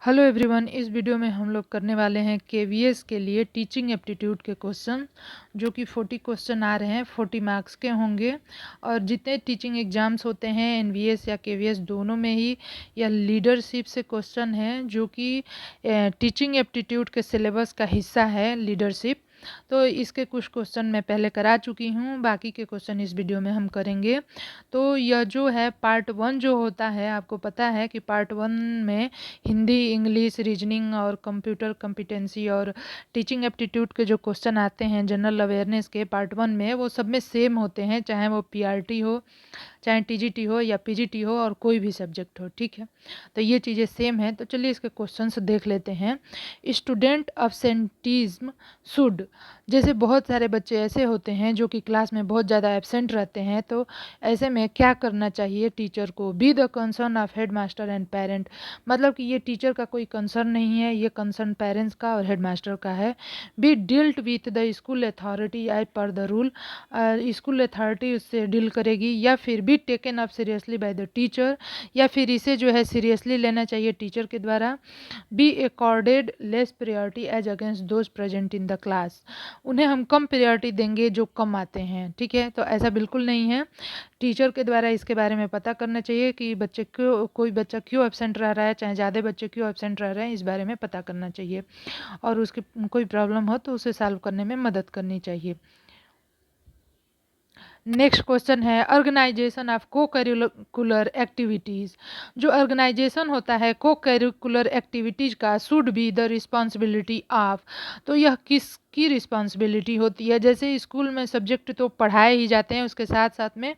Hello everyone, इस video में हम लोग करने वाले हैं केवीएस के लिए टीचिंग एप्टीट्यूड के क्वेश्चन, जो कि 40 क्वेश्चन आ रहे हैं, 40 मार्क्स के होंगे। और जितने टीचिंग एग्जाम्स होते हैं एनवीएस या केवीएस दोनों में ही यह लीडरशिप से क्वेश्चन है, जो कि टीचिंग एप्टीट्यूड के सिलेबस का हिस्सा है लीडरशिप। तो इसके कुछ क्वेश्चन मैं पहले करा चुकी हूँ, बाकी के क्वेश्चन इस वीडियो में हम करेंगे। तो यह जो है पार्ट 1 जो होता है, आपको पता है कि पार्ट 1 में हिंदी, इंग्लिश, रीजनिंग और कंप्यूटर कॉम्पिटेंसी और टीचिंग एप्टीट्यूड के जो क्वेश्चन आते हैं जनरल अवेयरनेस के पार्ट 1 में, वो सब में सेम होते हैं, चाहे वो पीआरटी हो, चाहे टीजीटी हो या पीजीटी हो और कोई भी सब्जेक्ट हो। ठीक है, तो ये चीज़ें सेम हैं। तो चलिए इसके क्वेश्चंस देख लेते हैं। स्टूडेंट अब्सेंटीज्म शुड, जैसे बहुत सारे बच्चे ऐसे होते हैं जो कि क्लास में बहुत ज़्यादा एब्सेंट रहते हैं, तो ऐसे में क्या करना चाहिए टीचर को? Be the concern of head master and parent, मतलब कि ये टीचर का कोई कंसर्न नहीं है, ये कंसर्न पेरेंट्स का और हेड मास्टर का है। Be dealt with the school authority as per the rule, school authority उससे डील करेगी। या फिर be taken up seriously by the teacher, या फिर इसे जो है सीरियसली लेना चाहिए टीचर के द्वारा। Be accorded less priority as against those present in the class, उन्हें हम कम प्रायोरिटी देंगे जो कम आते हैं। ठीक है, तो ऐसा बिल्कुल नहीं है। टीचर के द्वारा इसके बारे में पता करना चाहिए कि बच्चे क्यों, कोई बच्चा क्यों एब्सेंट रह रहा है, चाहे ज़्यादा बच्चे क्यों एब्सेंट रह रहे हैं, इस बारे में पता करना चाहिए। और उसकी कोई प्रॉब्लम हो तो उसे सॉल्व करने में मदद करनी चाहिए। नेक्स्ट क्वेश्चन है ऑर्गेनाइजेशन ऑफ को करिकुलर एक्टिविटीज़। जो ऑर्गेनाइजेशन होता है को करिकुलर एक्टिविटीज़ का, should be the responsibility of, तो यह किसकी रिस्पॉन्सिबिलिटी होती है? जैसे स्कूल में सब्जेक्ट तो पढ़ाए ही जाते हैं, उसके साथ साथ में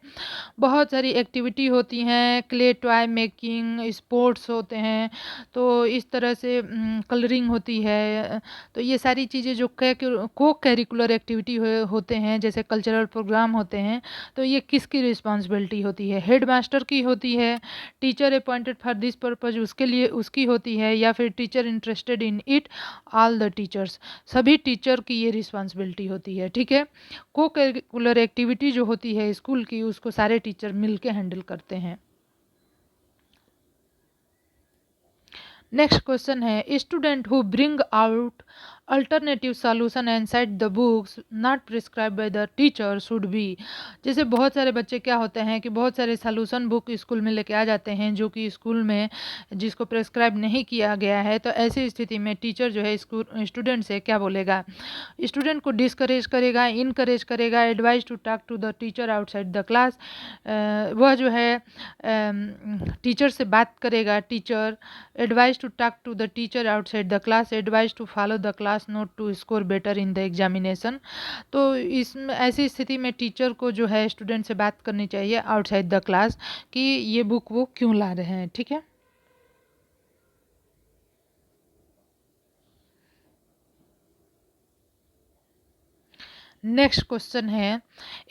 बहुत सारी एक्टिविटी होती हैं, क्ले टॉय मेकिंग, स्पोर्ट्स होते हैं, तो इस तरह से कलरिंग होती है। तो ये सारी चीज़ें जो को करिकुलर एक्टिविटी होते हैं, जैसे कल्चरल प्रोग्राम होते हैं, तो ये किसकी रिस्पॉन्सिबिलिटी होती है? हेड मास्टर की होती है, teacher appointed for this purpose उसके लिए उसकी होती है, या फिर teacher interested in it, all the teachers, सभी टीचर की ये रिस्पॉन्सिबिलिटी होती है। ठीक है, को करिकुलर एक्टिविटी जो होती है स्कूल की, उसको सारे टीचर मिलके हैंडल करते हैं। नेक्स्ट क्वेश्चन है student who bring out alternative solution and side the books not prescribe bye the teacher should be. जैसे बहुत सारे बच्चे क्या होते हैं कि बहुत सारे सॉल्यूशन बुक स्कूल में लेके आ जाते हैं, जो कि स्कूल में जिसको प्रिस्क्राइब नहीं किया गया है। तो ऐसी स्थिति में टीचर जो है स्कूल स्टूडेंट से क्या बोलेगा? स्टूडेंट को डिस्करेज करेगा, इनकरेज करेगा, advise to talk to the teacher outside the class. वह जो है टीचर से बात करेगा, teacher advise to talk to the teacher outside the class, advise to follow the class note to score better in the examination. तो इसमें ऐसी स्थिति में टीचर को जो है स्टूडेंट से बात करनी चाहिए आउटसाइड द क्लास कि ये बुक वो क्यों ला रहे हैं। ठीक है, नेक्स्ट क्वेश्चन है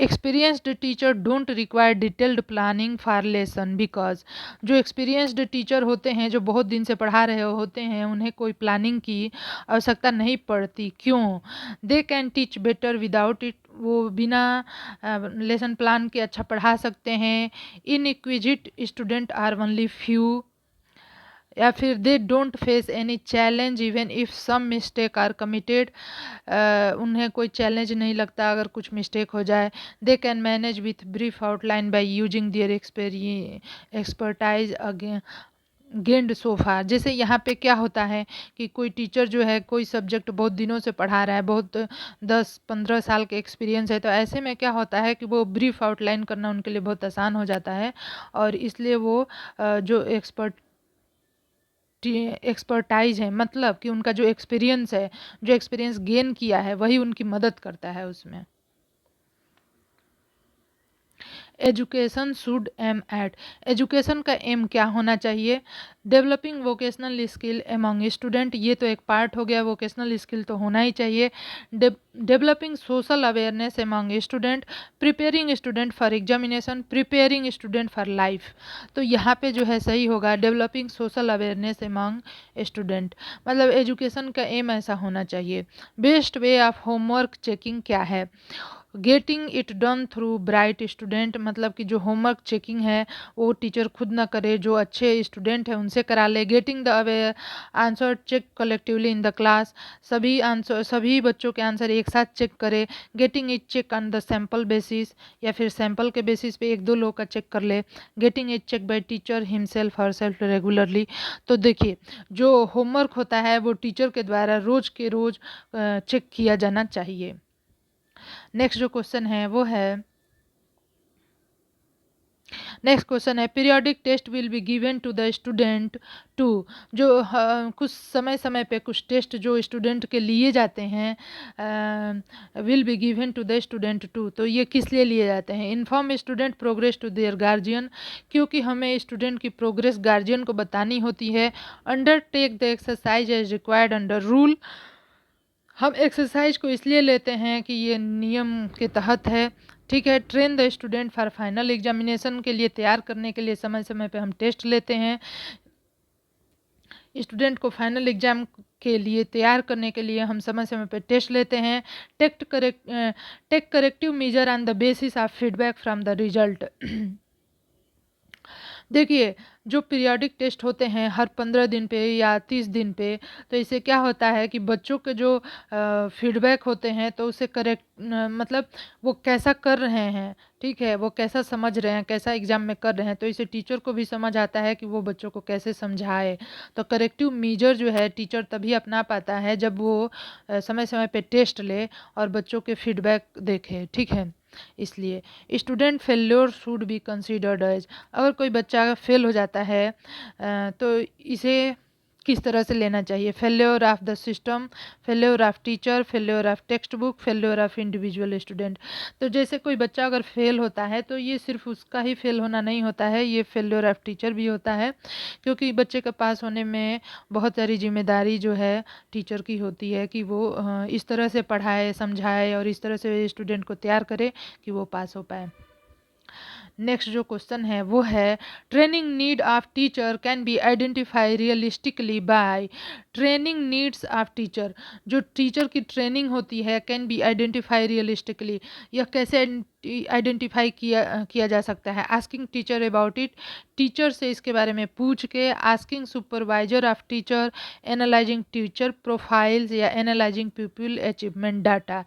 experienced teacher don't require detailed planning for lesson because. जो एक्सपीरियंस्ड टीचर होते हैं, जो बहुत दिन से पढ़ा रहे होते हैं, उन्हें कोई प्लानिंग की आवश्यकता नहीं पड़ती। क्यों? They can teach better without it, वो बिना लेसन प्लान के अच्छा पढ़ा सकते हैं। Inquisitive student are only few, या फिर they don't face any challenge even if some mistake are committed, उन्हें कोई चैलेंज नहीं लगता अगर कुछ मिस्टेक हो जाए। They can manage with brief outline by using their expertise again gained sofa. जैसे यहाँ पे क्या होता है कि कोई टीचर जो है कोई सब्जेक्ट बहुत दिनों से पढ़ा रहा है, बहुत 10-15 साल के एक्सपीरियंस है, तो ऐसे में क्या होता है कि वो ब्रीफ आउटलाइन करना उनके लिए बहुत आसान हो जाता है। और इसलिए वो जो एक्सपर्टाइज है, मतलब कि उनका जो एक्सपीरियंस है, जो एक्सपीरियंस गेन किया है, वही उनकी मदद करता है उसमें। Education should aim at, education का एम क्या होना चाहिए? Developing vocational skill among student, ये तो एक पार्ट हो गया, वोकेशनल स्किल तो होना ही चाहिए। Developing social awareness among student, preparing student for examination, preparing student for life. तो यहाँ पे जो है सही होगा developing social awareness among student, मतलब एजुकेशन का एम ऐसा होना चाहिए। Best way of homework checking क्या है? Getting it done through bright student, मतलब कि जो होमवर्क चेकिंग है वो टीचर खुद ना करे, जो अच्छे स्टूडेंट हैं उनसे करा ले। Getting the away answer check collectively in the class, सभी बच्चों के आंसर एक साथ चेक करे। Getting it check on the sample basis, या फिर सैम्पल के बेसिस पे एक दो लोग का चेक कर ले। Getting it check by teacher himself herself regularly. तो देखिए जो होमवर्क होता है वो टीचर के द्वारा रोज के रोज चेक किया जाना चाहिए। नेक्स्ट जो क्वेश्चन है वो है, नेक्स्ट क्वेश्चन है periodic test will be given to the student to, जो कुछ समय समय पे कुछ टेस्ट जो स्टूडेंट के लिए जाते हैं will be given to the student to, तो ये किस लिए लिए जाते हैं? Inform student progress to their guardian, क्योंकि हमें स्टूडेंट की प्रोग्रेस गार्जियन को बतानी होती है। Undertake the exercise as required under rule, हम एक्सरसाइज को इसलिए लेते हैं कि ये नियम के तहत है। ठीक है। Train the student for final examination, के लिए तैयार करने के लिए समय समय पे हम टेस्ट लेते हैं। स्टूडेंट को फाइनल एग्जाम के लिए तैयार करने के लिए हम समय समय पे टेस्ट लेते हैं। Take corrective measure on the basis of feedback from the result. देखिए जो पीरियोडिक टेस्ट होते हैं हर 15 दिन पे या 30 दिन पे, तो इससे क्या होता है कि बच्चों के जो फीडबैक होते हैं तो उसे करेक्ट मतलब वो कैसा कर रहे हैं, ठीक है, वो कैसा समझ रहे हैं, कैसा एग्जाम में कर रहे हैं, तो इसे टीचर को भी समझ आता है कि वो बच्चों को कैसे समझाए। तो करेक्टिव मेजर जो है टीचर तभी अपना पाता है जब वो समय समय पे टेस्ट ले और बच्चों के फीडबैक देखे। ठीक है। इसलिए student failure should be considered as, अगर कोई बच्चा फेल हो जाता है तो इसे किस तरह से लेना चाहिए? Failure of the system, failure of teacher, failure of text book, failure of individual student. तो जैसे कोई बच्चा अगर फेल होता है तो ये सिर्फ उसका ही फेल होना नहीं होता है, ये फेल्योर ऑफ टीचर भी होता है, क्योंकि बच्चे के पास होने में बहुत सारी जिम्मेदारी जो है टीचर की होती है कि वो इस तरह से पढ़ाए समझाए और इस तरह से स्टूडेंट को तैयार करे कि वो पास हो पाए। नेक्स्ट जो क्वेश्चन है वो है training need of teacher can be identify realistically by, training needs of teacher, जो टीचर की ट्रेनिंग होती है कैन बी आइडेंटिफाई रियलिस्टिकली, यह कैसे आइडेंटिफाई किया जा सकता है? Asking teacher about it, teacher से इसके बारे में पूछ के। Asking supervisor of teacher, analysing teacher profiles या एनालाइजिंग पीपल अचीवमेंट डाटा।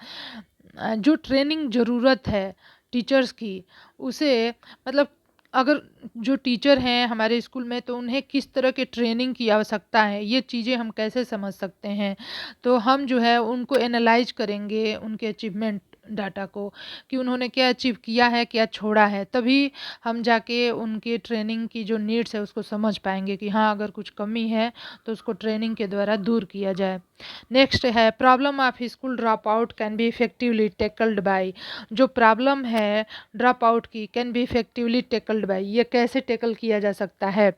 जो ट्रेनिंग ज़रूरत है टीचर्स की उसे मतलब अगर जो टीचर हैं हमारे स्कूल में तो उन्हें किस तरह के ट्रेनिंग की आवश्यकता है, ये चीज़ें हम कैसे समझ सकते हैं? तो हम जो है उनको एनालाइज करेंगे उनके अचीवमेंट डाटा को कि उन्होंने क्या अचीव किया है, क्या छोड़ा है, तभी हम जाके उनके ट्रेनिंग की जो नीड्स है उसको समझ पाएंगे कि हाँ अगर कुछ कमी है तो उसको ट्रेनिंग के द्वारा दूर किया जाए। नेक्स्ट है problem of school drop out can be effectively tackled by, जो प्रॉब्लम है ड्रॉप आउट की can be effectively tackled by, ये कैसे टेकल किया जा सकता है?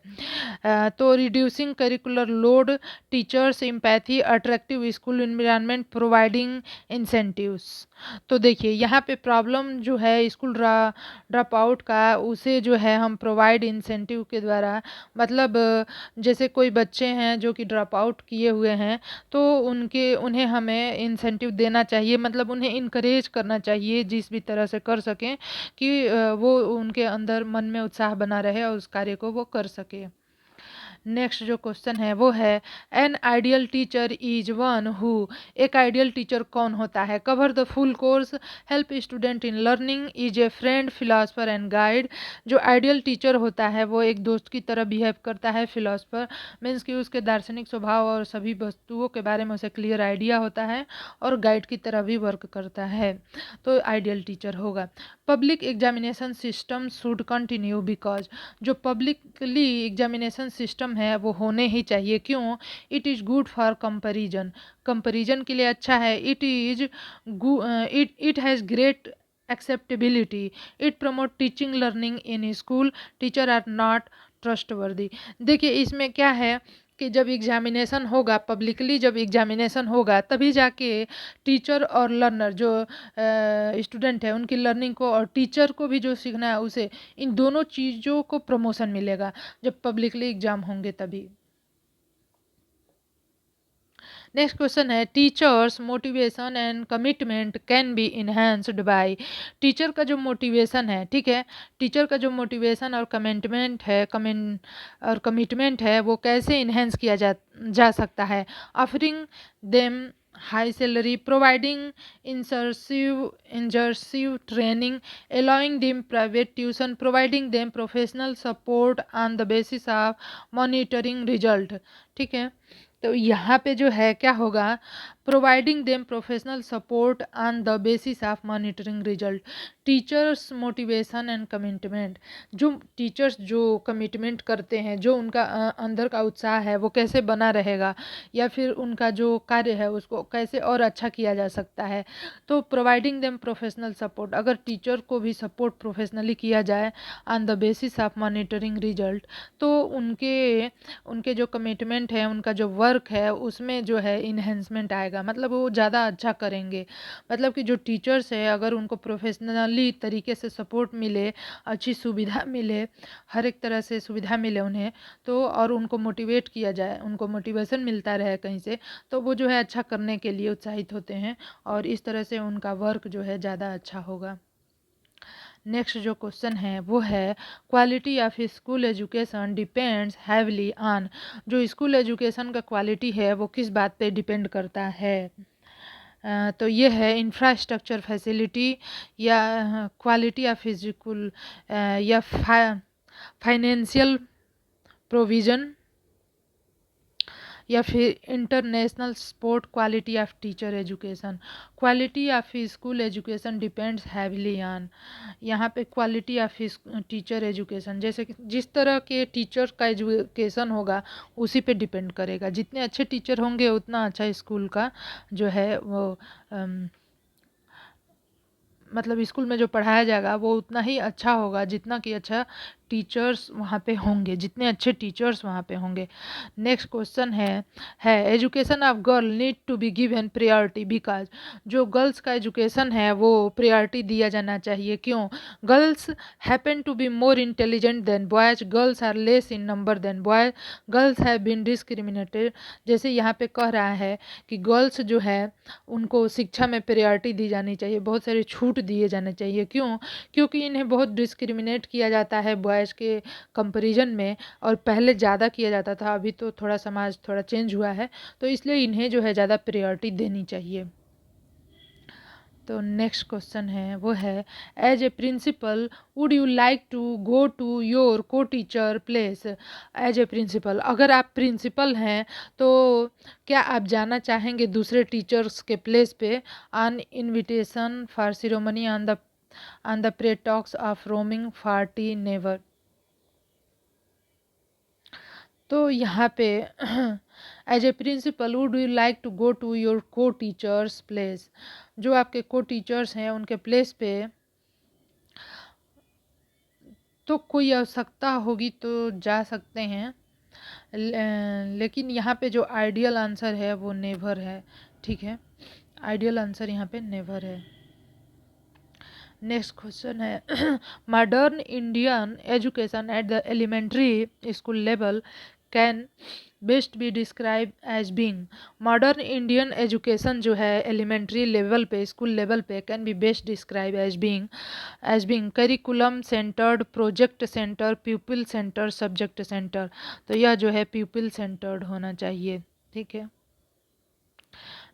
तो reducing curricular load, teachers empathy, attractive school environment, providing incentives. तो देखिए यहाँ पे प्रॉब्लम जो है स्कूल ड्रॉप आउट का उसे जो है हम प्रोवाइड इंसेंटिव के द्वारा, मतलब जैसे कोई बच्चे हैं जो कि ड्रॉप आउट किए हुए हैं तो उन्हें हमें इंसेंटिव देना चाहिए, मतलब उन्हें इनकरेज करना चाहिए जिस भी तरह से कर सकें कि वो उनके अंदर मन में उत्साह बना रहे और उस कार्य को वो कर सके। नेक्स्ट जो क्वेश्चन है वो है an ideal teacher is one who, एक आइडियल टीचर कौन होता है? Cover the full course, help student in learning, is a friend, philosopher and guide. जो आइडियल टीचर होता है वो एक दोस्त की तरह बिहेव करता है, फिलोसफर मीन्स कि उसके दार्शनिक स्वभाव और सभी वस्तुओं के बारे में उसे क्लियर आइडिया होता है, और गाइड की तरह भी वर्क करता है, तो आइडियल टीचर होगा। Public examination system should continue because, जो पब्लिकली एग्जामिनेशन सिस्टम है वो होने ही चाहिए, क्यों? It is good for comparison, comparison के लिए अच्छा है। It has great acceptability, it promote teaching learning in school, teacher are not trustworthy. देखिए इसमें क्या है कि जब एग्जामिनेशन होगा, पब्लिकली जब एग्जामिनेशन होगा तभी जाके टीचर और लर्नर जो स्टूडेंट है उनकी लर्निंग को और टीचर को भी जो सीखना है उसे, इन दोनों चीज़ों को प्रमोशन मिलेगा जब पब्लिकली एग्जाम होंगे तभी। नेक्स्ट क्वेश्चन है teachers motivation and commitment can be enhanced by. Teacher का जो मोटिवेशन है, ठीक है, टीचर का जो मोटिवेशन और कमिटमेंट है वो कैसे इन्हेंस किया जा सकता है। Offering them high salary, providing intensive training, allowing them private tuition, providing them professional support on the basis of monitoring result। ठीक है, तो यहाँ पे जो है क्या होगा, providing them professional support on the basis of monitoring result. Teachers motivation and commitment, जो टीचर्स जो कमिटमेंट करते हैं, जो उनका अंदर का उत्साह है वो कैसे बना रहेगा, या फिर उनका जो कार्य है उसको कैसे और अच्छा किया जा सकता है। तो प्रोवाइडिंग देम प्रोफेशनल सपोर्ट, अगर टीचर को भी सपोर्ट प्रोफेशनली किया जाए on the basis of monitoring result, तो उनके उनके जो कमिटमेंट है, उनका जो वर्क है उसमें जो है इन्हेंसमेंट आएगा, मतलब वो ज़्यादा अच्छा करेंगे। मतलब कि जो टीचर्स है अगर उनको प्रोफेशनली तरीके से सपोर्ट मिले, अच्छी सुविधा मिले, हर एक तरह से सुविधा मिले उन्हें, तो और उनको मोटिवेट किया जाए, उनको मोटिवेशन मिलता रहे कहीं से, तो वो जो है अच्छा करने के लिए उत्साहित होते हैं और इस तरह से उनका वर्क जो है ज़्यादा अच्छा होगा। नेक्स्ट जो क्वेश्चन है वो है quality of school education depends heavily on. जो स्कूल एजुकेशन का क्वालिटी है वो किस बात पे डिपेंड करता है। तो ये है इंफ्रास्ट्रक्चर फैसिलिटी, या क्वालिटी ऑफ फिजिकल, या फाइनेंशियल प्रोविज़न, या फिर international support. Quality of teacher education, quality of school education depends heavily on. यहाँ पे क्वालिटी ऑफ टीचर एजुकेशन, जैसे कि जिस तरह के टीचर का एजुकेशन होगा उसी पे डिपेंड करेगा। जितने अच्छे टीचर होंगे उतना अच्छा स्कूल का जो है वो मतलब स्कूल में जो पढ़ाया जाएगा वो उतना ही अच्छा होगा जितना कि अच्छा टीचर्स वहाँ पे होंगे, जितने अच्छे टीचर्स वहाँ पे होंगे। नेक्स्ट क्वेश्चन है education of girl need to be given priority because. जो गर्ल्स का एजुकेशन है वो प्रायोरिटी दिया जाना चाहिए, क्यों? Girls happen to be more intelligent than boys, girls are less in number than boys, girls have been discriminated. जैसे यहाँ पे कह रहा है कि गर्ल्स जो है उनको शिक्षा में प्रायोरिटी दी जानी चाहिए, बहुत सारी छूट दिए जाने चाहिए, क्यों? क्योंकि इन्हें बहुत डिस्क्रिमिनेट किया जाता है बॉयज़ के कंपैरिजन में, और पहले ज़्यादा किया जाता था, अभी तो थोड़ा समाज थोड़ा चेंज हुआ है, तो इसलिए इन्हें जो है ज़्यादा प्रायोरिटी देनी चाहिए। तो नेक्स्ट क्वेश्चन है वो है as a principal would you like to go to your co teacher place. As a principal, अगर आप प्रिंसिपल हैं तो क्या आप जाना चाहेंगे दूसरे टीचर्स के प्लेस पे on invitation for ceremony on the pretext of roaming forty never. तो यहाँ पे as a principal would you like to go to your co teachers place, जो आपके को टीचर्स हैं उनके प्लेस पे तो कोई आवश्यकता होगी तो जा सकते हैं, लेकिन यहाँ पे जो आइडियल आंसर है वो नेवर है। ठीक है, आइडियल आंसर यहाँ पे नेवर है। नेक्स्ट क्वेश्चन है modern Indian education at the elementary school level can best be describe as being. Modern Indian education जो है एलिमेंट्री लेवल पे, स्कूल लेवल पे, can be best describe as being curriculum centred, project centre, pupil centre, subject centre. तो यह जो है प्यूपिल centred होना चाहिए। ठीक है,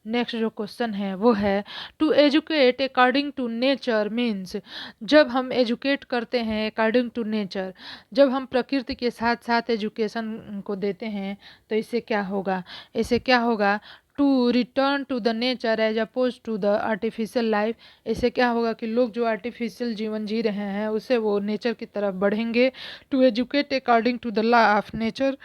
नेक्स्ट जो क्वेश्चन है वो है to educate according to nature means. जब हम एजुकेट करते हैं अकॉर्डिंग टू नेचर, जब हम प्रकृति के साथ साथ एजुकेशन को देते हैं, तो इससे क्या होगा? इससे क्या होगा? To return to the nature as oppose to the artificial life. इससे क्या होगा कि लोग जो आर्टिफिशियल जीवन जी रहे हैं उससे वो नेचर की तरफ बढ़ेंगे। To educate according to the law of nature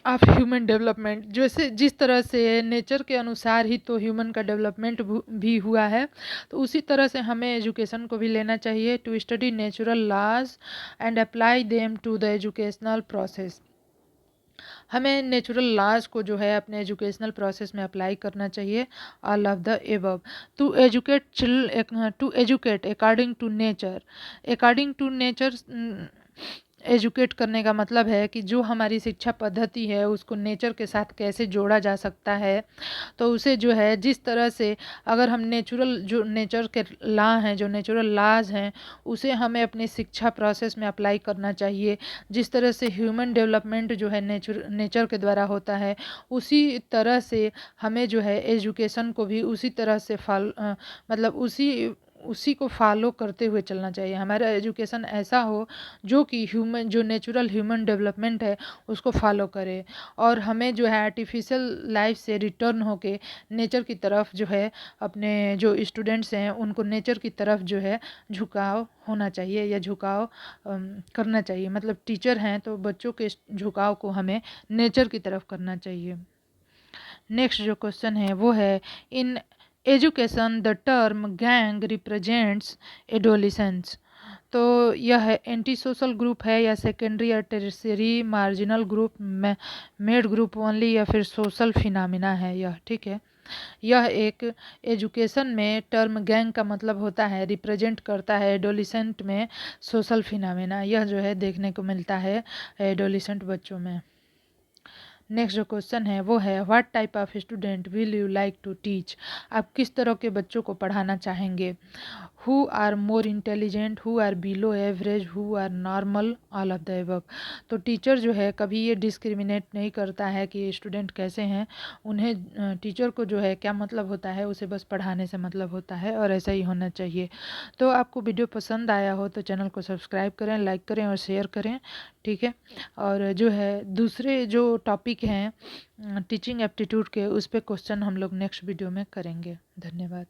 of human development, जैसे जिस तरह से नेचर के अनुसार ही तो ह्यूमन का डेवलपमेंट भी हुआ है, तो उसी तरह से हमें एजुकेशन को भी लेना चाहिए। To study natural laws and apply them to the educational process. हमें नेचुरल लॉज को जो है अपने एजुकेशनल प्रोसेस में अप्लाई करना चाहिए। All of the above. To educate according to nature, according to nature educate करने का मतलब है कि जो हमारी शिक्षा पद्धति है उसको नेचर के साथ कैसे जोड़ा जा सकता है। तो उसे जो है जिस तरह से अगर हम नेचुरल जो नेचर के लॉ हैं, जो नेचुरल लॉज हैं, उसे हमें अपनी शिक्षा प्रोसेस में अप्लाई करना चाहिए। जिस तरह से ह्यूमन डेवलपमेंट जो है नेचर के द्वारा होता है, उसी तरह से हमें जो है एजुकेशन को भी उसी तरह से मतलब उसी को फॉलो करते हुए चलना चाहिए। हमारा एजुकेशन ऐसा हो जो कि जो नेचुरल ह्यूमन डेवलपमेंट है उसको फॉलो करे, और हमें जो है आर्टिफिशियल लाइफ से रिटर्न होके नेचर की तरफ जो है अपने जो स्टूडेंट्स हैं उनको नेचर की तरफ जो है झुकाव होना चाहिए या झुकाव करना चाहिए। मतलब टीचर हैं तो बच्चों के झुकाव को हमें नेचर की तरफ करना चाहिए। नेक्स्ट जो क्वेश्चन है वो है, in education the term gang represents adolescence. तो यह एंटी सोशल ग्रुप है या सेकेंडरी या tertiary marginal group, made group only, या फिर सोशल फिनोमिना है यह। ठीक है, यह एक एजुकेशन में टर्म गैंग का मतलब होता है, रिप्रेजेंट करता है एडोलिसेंट में सोशल फिनोमिना। यह जो है देखने को मिलता है एडोलिसेंट बच्चों में। नेक्स्ट जो क्वेश्चन है वो है, what type of student will you like to teach. आप किस तरह के बच्चों को पढ़ाना चाहेंगे। Who are more intelligent, who are below average, who are normal, all of the above. तो टीचर जो है कभी ये डिस्क्रिमिनेट नहीं करता है कि स्टूडेंट कैसे हैं। उन्हें टीचर को जो है क्या मतलब होता है, उसे बस पढ़ाने से मतलब होता है, और ऐसा ही होना चाहिए। तो आपको वीडियो पसंद आया हो तो चैनल को सब्सक्राइब करें, लाइक करें और शेयर करें। ठीक है, और जो है दूसरे जो टॉपिक हैं टीचिंग एप्टीट्यूड के, उस पर क्वेश्चन हम लोग नेक्स्ट वीडियो में करेंगे। धन्यवाद।